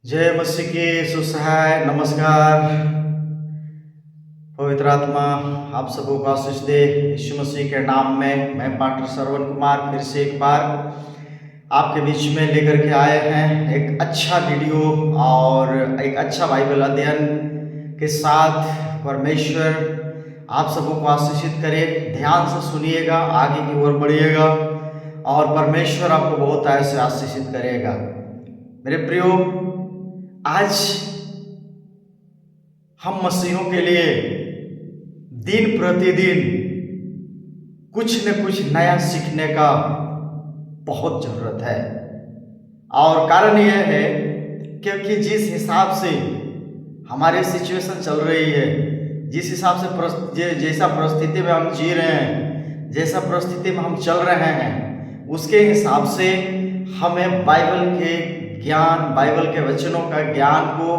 जय मसीह की सुसहाय नमस्कार। पवित्र आत्मा आप सबको को आशीष दे। यीशु मसीह के नाम में मैं पास्टर श्रवण कुमार फिर से एक बार आपके बीच में लेकर के आए हैं एक अच्छा वीडियो और एक अच्छा बाइबल अध्ययन के साथ। परमेश्वर आप सबको को आशीषित करे। ध्यान से सुनिएगा, आगे की ओर बढ़िएगा और परमेश्वर आपको बहुत ऐसे आशीषित करेगा। मेरे प्रियो, आज हम मसीहों के लिए दिन प्रतिदिन कुछ न कुछ नया सीखने का बहुत जरूरत है। और कारण यह है क्योंकि जिस हिसाब से हमारी सिचुएशन चल रही है, जिस हिसाब से जैसा परिस्थिति में हम जी रहे हैं, जैसा परिस्थिति में हम चल रहे हैं, उसके हिसाब से हमें बाइबल के ज्ञान, बाइबल के वचनों का ज्ञान को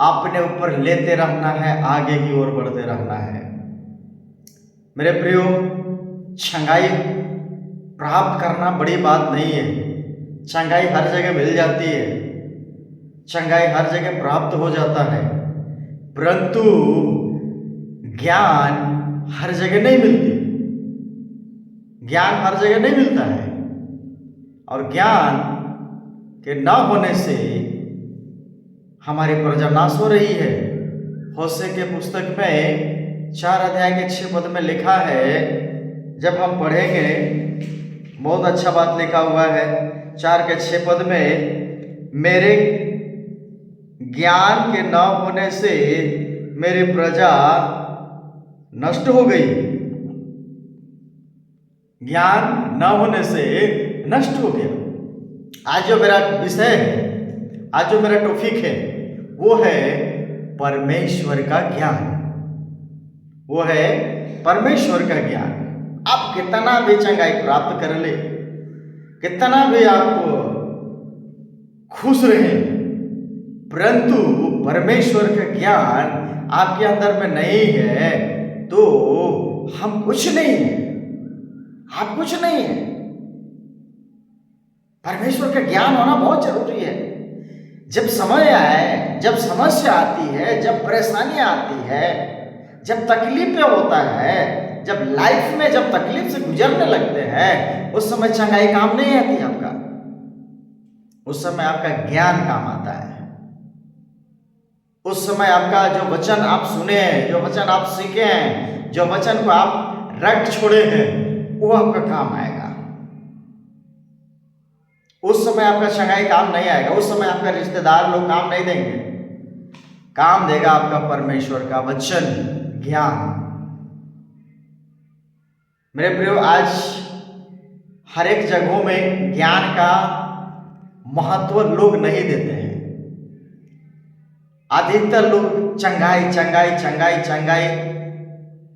अपने ऊपर लेते रहना है, आगे की ओर बढ़ते रहना है। मेरे प्रियो, चंगाई प्राप्त करना बड़ी बात नहीं है। चंगाई हर जगह मिल जाती है, चंगाई हर जगह प्राप्त हो जाता है, परंतु ज्ञान हर जगह नहीं मिलती। ज्ञान हर जगह नहीं मिलता है और ज्ञान के न होने से हमारी प्रजा नाश हो रही है। होशे के पुस्तक में 4 अध्याय के 6 पद में लिखा है, जब हम पढ़ेंगे बहुत अच्छा बात लिखा हुआ है 4 के 6 पद में, मेरे ज्ञान के न होने से मेरी प्रजा नष्ट हो गई। ज्ञान न होने से नष्ट हो गया। आज जो मेरा विषय है, आज जो मेरा टॉपिक है, वो है परमेश्वर का ज्ञान। वो है परमेश्वर का ज्ञान। आप कितना भी चंगाई प्राप्त कर ले, कितना भी आप खुश रहे, परंतु परमेश्वर का ज्ञान आपके अंदर में नहीं है तो हम कुछ नहीं है, आप कुछ नहीं है। परमेश्वर का ज्ञान होना बहुत जरूरी है। जब समय आए, जब समस्या आती है, जब परेशानियां आती है, जब तकलीफें होता है, जब लाइफ में जब तकलीफ से गुजरने लगते हैं, उस समय चंगाई काम नहीं आती आपका। उस समय आपका ज्ञान काम आता है। उस समय आपका जो वचन आप सुने हैं, जो वचन आप सीखे हैं, जो वचन को आप रट छोड़े हैं, वो आपका काम आएगा। उस समय आपका चंगाई काम नहीं आएगा। उस समय आपका रिश्तेदार लोग काम नहीं देंगे। काम देगा आपका परमेश्वर का वचन, ज्ञान। मेरे प्रियो, आज हर एक जगहों में ज्ञान का महत्व लोग नहीं देते हैं। अधिकतर लोग चंगाई चंगाई चंगाई चंगाई,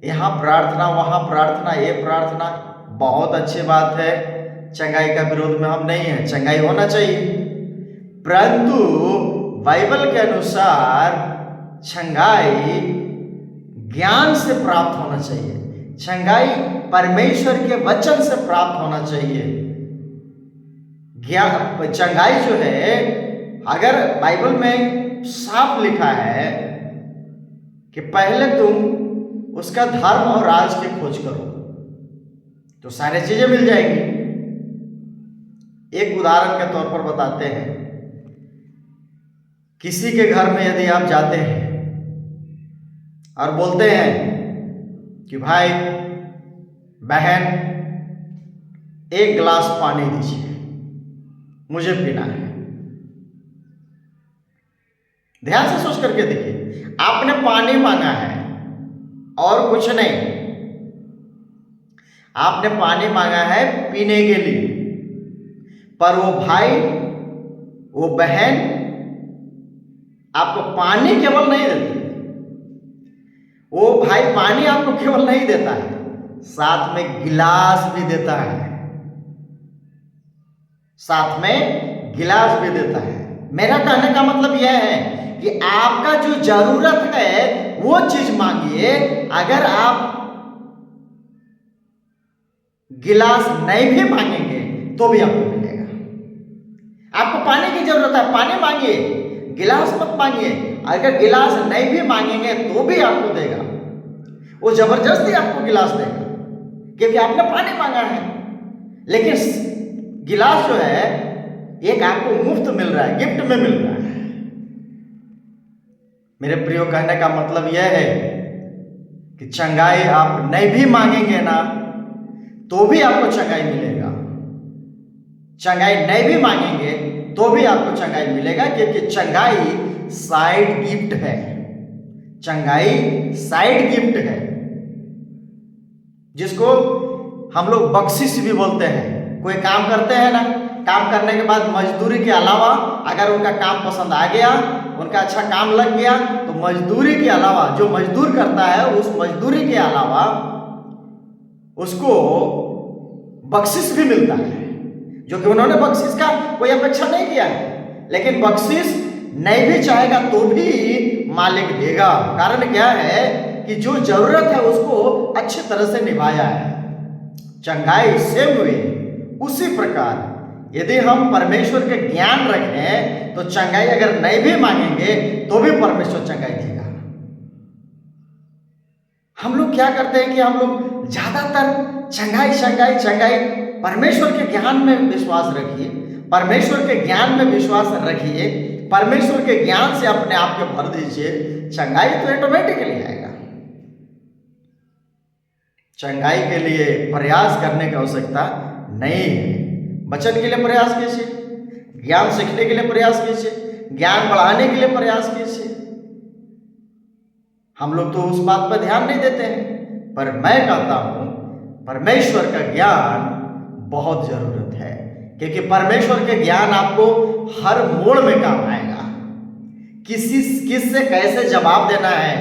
यहाँ प्रार्थना, वहां प्रार्थना, ये प्रार्थना, बहुत अच्छी बात है। चंगाई का विरोध में हम नहीं है, चंगाई होना चाहिए, परंतु बाइबल के अनुसार चंगाई ज्ञान से प्राप्त होना चाहिए। चंगाई परमेश्वर के वचन से प्राप्त होना चाहिए। ज्ञान, चंगाई जो है, अगर बाइबल में साफ लिखा है कि पहले तुम उसका धर्म और राज की खोज करो तो सारी चीजें मिल जाएंगी। एक उदाहरण के तौर पर बताते हैं, किसी के घर में यदि आप जाते हैं और बोलते हैं कि भाई बहन एक गिलास पानी दीजिए, मुझे पीना है। ध्यान से सोच करके देखिए, आपने पानी मांगा है और कुछ नहीं, आपने पानी मांगा है पीने के लिए, पर वो भाई, वो बहन आपको पानी केवल नहीं देती। वो भाई पानी आपको केवल नहीं देता है, साथ में गिलास भी देता है, साथ में गिलास भी देता है। मेरा कहने का मतलब यह है कि आपका जो जरूरत है वो चीज मांगिए। अगर आप गिलास नहीं भी मांगेंगे तो भी आपको मिलेगा। आपको पानी की जरूरत है, पानी मांगिए। गिलास मत मांगिए। अगर गिलास नहीं भी मांगेंगे तो भी आपको देगा, वो जबरदस्ती आपको गिलास देगा क्योंकि आपने पानी मांगा है। लेकिन गिलास जो है एक आपको मुफ्त मिल रहा है, गिफ्ट में मिल रहा है। मेरे प्रियो, कहने का मतलब यह है कि चंगाई आप नहीं भी मांगेंगे ना तो भी आपको चंगाई मिलेगा। चंगाई नहीं भी मांगेंगे तो भी आपको चंगाई मिलेगा, क्योंकि चंगाई साइड गिफ्ट है। चंगाई साइड गिफ्ट है, जिसको हम लोग बख्शिश भी बोलते हैं। कोई काम करते हैं ना, काम करने के बाद मजदूरी के अलावा अगर उनका काम पसंद आ गया, उनका अच्छा काम लग गया, तो मजदूरी के अलावा जो मजदूर करता है उस मजदूरी के अलावा उसको बख्शिश भी मिलता है, जो कि उन्होंने बख्शिश का कोई अपेक्षा नहीं किया है। लेकिन बख्शिश नहीं भी चाहेगा तो भी मालिक देगा। कारण क्या है कि जो जरूरत है उसको अच्छी तरह से निभाया है। चंगाई सेम वे, उसी प्रकार यदि हम परमेश्वर के ज्ञान रखें तो चंगाई अगर नहीं भी मांगेंगे तो भी परमेश्वर चंगाई देगा। हम लोग क्या करते हैं कि हम लोग ज्यादातर चंगाई चंगाई चंगाई, परमेश्वर के ज्ञान में विश्वास रखिए, परमेश्वर के ज्ञान में विश्वास रखिए, परमेश्वर के ज्ञान से अपने आप को भर दीजिए, चंगाई तो ऑटोमेटिकली आएगा। चंगाई के लिए प्रयास करने की आवश्यकता नहीं है। वचन के लिए प्रयास कीजिए, ज्ञान सीखने के लिए प्रयास कीजिए, ज्ञान बढ़ाने के लिए प्रयास कीजिए। हम लोग तो उस बात पर ध्यान नहीं देते हैं, पर मैं कहता हूं परमेश्वर का ज्ञान बहुत जरूरत है, क्योंकि परमेश्वर के ज्ञान आपको हर मोड़ में काम आएगा। किससे कैसे जवाब देना है,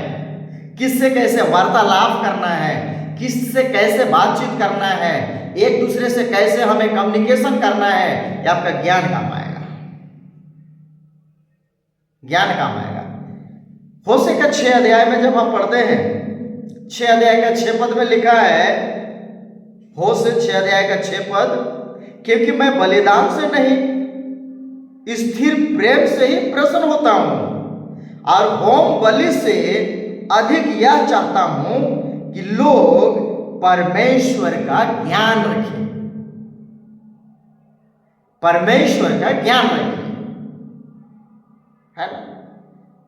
किससे कैसे वार्तालाप करना है, किससे कैसे बातचीत करना है, एक दूसरे से कैसे हमें कम्युनिकेशन करना है, ये आपका ज्ञान काम आएगा। ज्ञान काम आएगा। होशे का 6 अध्याय में जब हम पढ़ते हैं, 6 अध्याय का 6 पद में लिखा है, होशे 6 अध्याय का 6 पद, क्योंकि मैं बलिदान से नहीं स्थिर प्रेम से ही प्रसन्न होता हूं, और होम बलि से अधिक यह चाहता हूं कि लोग परमेश्वर का ज्ञान रखें। परमेश्वर का ज्ञान रखें, है ना।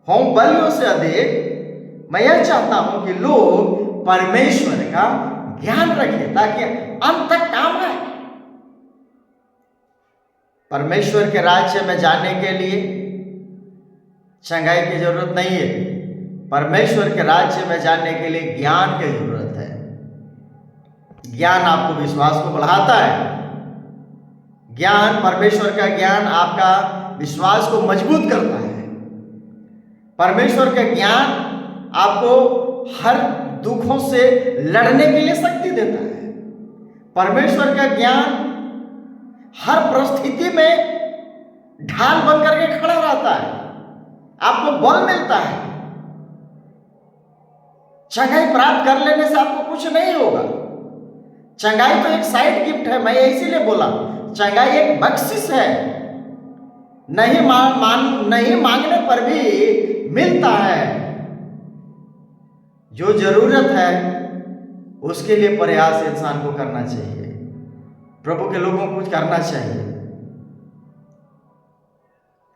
होम बलियों से अधिक मैं यह चाहता हूं कि लोग परमेश्वर का ज्ञान रखें, ताकि अंत तक काम आए। परमेश्वर के राज्य में जाने के लिए चंगाई की जरूरत नहीं है। परमेश्वर के राज्य में जाने के लिए ज्ञान की जरूरत है। ज्ञान आपको विश्वास को बढ़ाता है। ज्ञान, परमेश्वर का ज्ञान आपका विश्वास को मजबूत करता है। परमेश्वर का ज्ञान आपको हर दुखों से लड़ने के लिए शक्ति देता है। परमेश्वर का ज्ञान हर परिस्थिति में ढाल बन करके खड़ा रहता है, आपको बल मिलता है। चंगाई प्राप्त कर लेने से आपको कुछ नहीं होगा। चंगाई तो एक साइड गिफ्ट है, मैं इसीलिए बोला चंगाई एक बख्शिश है। नहीं मांगने पर भी मिलता है। जो जरूरत है उसके लिए प्रयास इंसान को करना चाहिए। प्रभु के लोगों को कुछ करना चाहिए।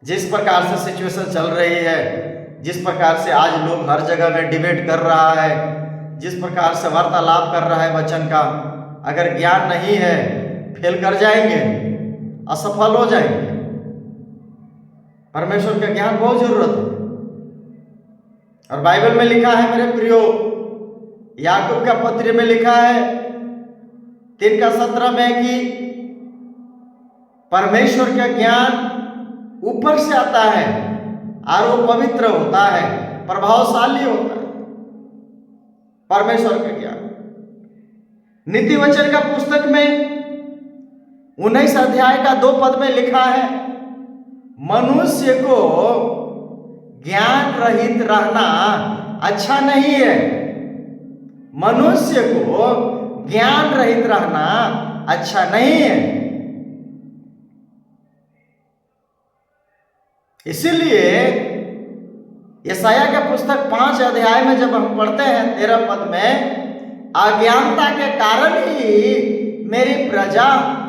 जिस प्रकार से सिचुएशन चल रही है, जिस प्रकार से आज लोग हर जगह में डिबेट कर रहा है, जिस प्रकार से वार्तालाप कर रहा है वचन का, अगर ज्ञान नहीं है फेल कर जाएंगे, असफल हो जाएंगे। परमेश्वर का ज्ञान बहुत जरूरत है। और बाइबल में लिखा है मेरे प्रियो, याकूब का पत्र में लिखा है 3:17 में कि परमेश्वर का ज्ञान ऊपर से आता है और वो पवित्र होता है, प्रभावशाली होता है। परमेश्वर का ज्ञान नीति वचन का पुस्तक में 19 अध्याय का 2 पद में लिखा है, मनुष्य को ज्ञान रहित रहना अच्छा नहीं है। मनुष्य को ज्ञान रहित रहना अच्छा नहीं है। इसीलिए यशायाह के पुस्तक 5 अध्याय में जब हम पढ़ते हैं 13 पद में, अज्ञानता के कारण ही मेरी प्रजा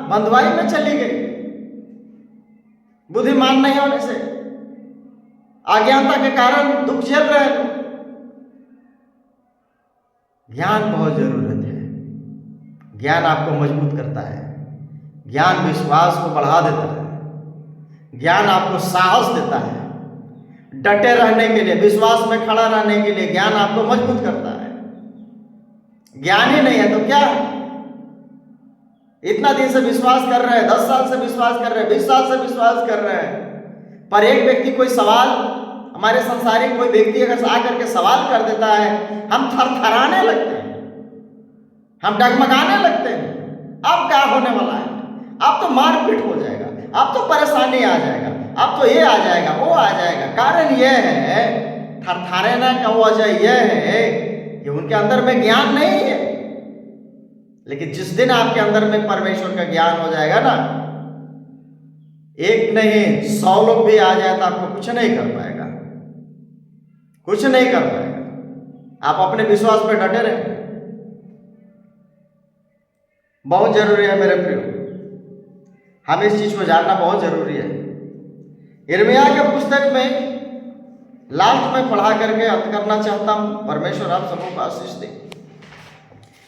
बंधुआई में चली गई। बुद्धिमान नहीं होने से, अज्ञानता के कारण दुख झेल रहे हैं। ज्ञान बहुत जरूरत है। ज्ञान आपको मजबूत करता है, ज्ञान विश्वास को बढ़ा देता है, ज्ञान आपको साहस देता है डटे रहने के लिए, विश्वास में खड़ा रहने के लिए। ज्ञान आपको मजबूत करता है। ज्ञान ही नहीं है तो क्या है? इतना दिन से विश्वास कर रहे हैं, 10 साल से विश्वास कर रहे हैं, 20 साल से विश्वास कर रहे हैं, पर एक व्यक्ति कोई सवाल, हमारे संसारिक कोई व्यक्ति अगर आकर के सवाल कर देता है, हम थरथराने लगते हैं, हम डगमगाने लगते हैं। अब क्या होने वाला है? अब तो मारपीट हो जाएगा, अब तो परेशानी आ जाएगा, अब तो ये आ जाएगा, वो आ जाएगा। कारण यह है, थरथराने का वजह यह है कि उनके अंदर में ज्ञान नहीं है। लेकिन जिस दिन आपके अंदर में परमेश्वर का ज्ञान हो जाएगा ना, एक नहीं 100 लोग भी आ जाए तो आपको कुछ नहीं कर पाएगा, कुछ नहीं कर पाएगा। आप अपने विश्वास पर डटे रहे। बहुत जरूरी है मेरे प्रियो, हमें इस चीज को जानना बहुत जरूरी है। यिर्मयाह के पुस्तक में लास्ट में पढ़ा करके अंत करना चाहता हूं। परमेश्वर आप सबको को आशीष दे।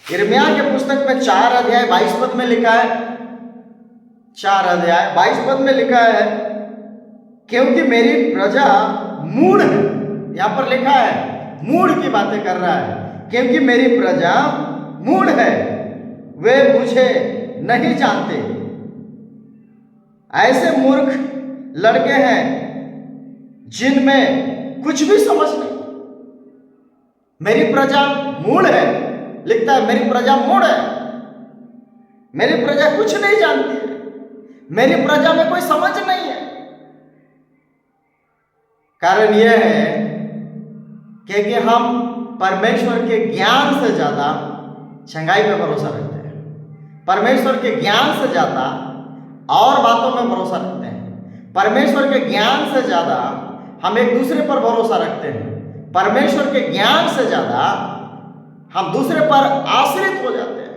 यिर्मयाह के पुस्तक में 4 अध्याय 22 पद में लिखा है, 4 अध्याय 22 पद में लिखा है, क्योंकि मेरी प्रजा मूढ़ है। यहां पर लिखा है, मूढ़ की बातें कर रहा है, क्योंकि मेरी प्रजा मूढ़ है, वे मुझे नहीं जानते। ऐसे मूर्ख लड़के हैं जिनमें कुछ भी समझ नहीं। मेरी प्रजा मूढ़ है, लिखता है मेरी प्रजा मूढ़ है, मेरी प्रजा कुछ नहीं जानती है, मेरी प्रजा में कोई समझ नहीं है। कारण यह है क्योंकि हम परमेश्वर के ज्ञान से ज्यादा चंगाई पे भरोसा रखते हैं, परमेश्वर के ज्ञान से ज्यादा और बातों में भरोसा रखते हैं, परमेश्वर के ज्ञान से ज्यादा हम एक दूसरे पर भरोसा रखते हैं, परमेश्वर के ज्ञान से ज्यादा हम दूसरे पर आश्रित हो जाते हैं।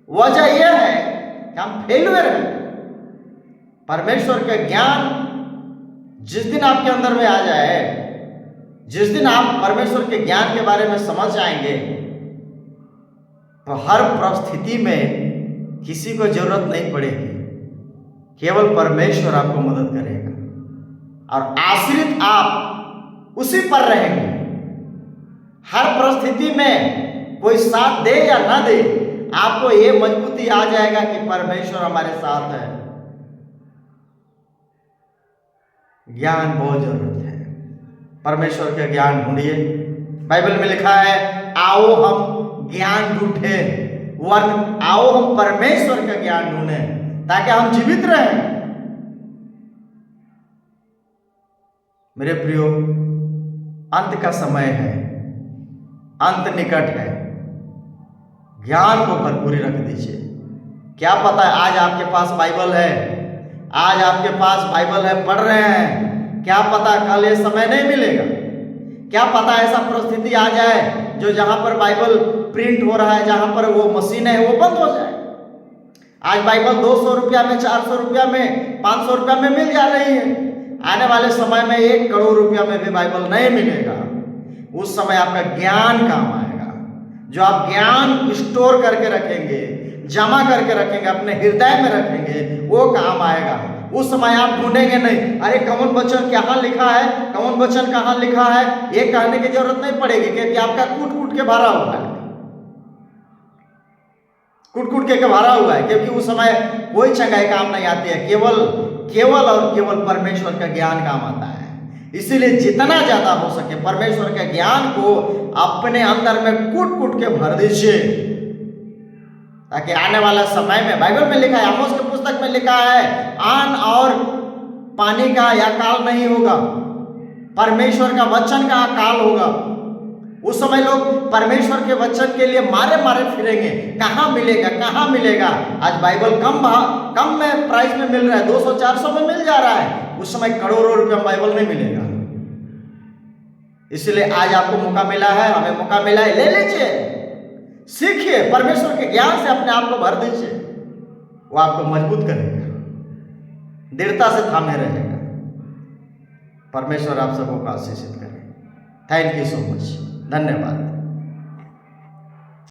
वजह यह है कि हम फेलुअर हैं। परमेश्वर का ज्ञान जिस दिन आपके अंदर में आ जाए, जिस दिन आप परमेश्वर के ज्ञान के बारे में समझ जाएंगे, तो हर परिस्थिति में किसी को जरूरत नहीं पड़ेगी, केवल परमेश्वर आपको मदद करेगा और आश्रित आप उसी पर रहेंगे। हर परिस्थिति में कोई साथ दे या ना दे, आपको ये मजबूती आ जाएगा कि परमेश्वर हमारे साथ है। ज्ञान बहुत जरूरत है, परमेश्वर का ज्ञान ढूंढिए। बाइबल में लिखा है, आओ हम ज्ञान ढूंढे, वरन आओ हम परमेश्वर का ज्ञान ढूंढे ताकि हम जीवित रहें। मेरे प्रियो, अंत का समय है, अंत निकट है। ज्ञान को भरपूरी रख दीजिए। क्या पता है आज आपके पास बाइबल है, आज आपके पास बाइबल है, पढ़ रहे हैं, क्या पता कल ये समय नहीं मिलेगा। क्या पता ऐसा परिस्थिति आ जाए जो जहां पर बाइबल प्रिंट हो रहा है, जहां पर वो मशीन है, वो बंद हो जाए। आज बाइबल 200 रुपया में, 400 रुपया में, 500 रुपया में मिल जा रही है। आने वाले समय में 1 करोड़ रुपया में भी बाइबल नहीं मिलेगा। उस समय आपका ज्ञान काम आएगा। जो आप ज्ञान स्टोर करके रखेंगे, जमा करके रखेंगे, अपने हृदय में रखेंगे, वो काम आएगा। उस समय आप ढूंढेंगे नहीं, अरे कौन वचन कहाँ लिखा है, कौन वचन कहाँ लिखा है, ये कहने की जरूरत नहीं पड़ेगी, क्योंकि आपका कूट कूट के भरा हुआ है, कूट कूट के भरा हुआ है। क्योंकि उस समय कोई चंगाई काम नहीं आती है, केवल और केवल परमेश्वर का ज्ञान काम आता है। इसीलिए जितना ज्यादा हो सके परमेश्वर के ज्ञान को अपने अंदर में कूट कूट के भर दीजिए, ताकि आने वाला समय में, बाइबल में लिखा है, आमोस के पुस्तक में लिखा है, आन और पानी का अकाल नहीं होगा, परमेश्वर का वचन का अकाल होगा। उस समय लोग परमेश्वर के वचन के लिए मारे मारे फिरेंगे, कहाँ मिलेगा, कहाँ मिलेगा। आज बाइबल कम में प्राइस में मिल रहा है, 200-400 में मिल जा रहा है, उस समय करोड़ों रुपया बाइबल नहीं मिलेगा। इसलिए आज आपको मौका मिला है, हमें मौका मिला है, ले लीजिए, सीखिए, परमेश्वर के ज्ञान से अपने आप को भर दीजिए, वो आपको मजबूत करेगा, दृढ़ता से थामे रहेगा। परमेश्वर आप सबको आशीषित करे। थैंक यू सो मच, धन्यवाद।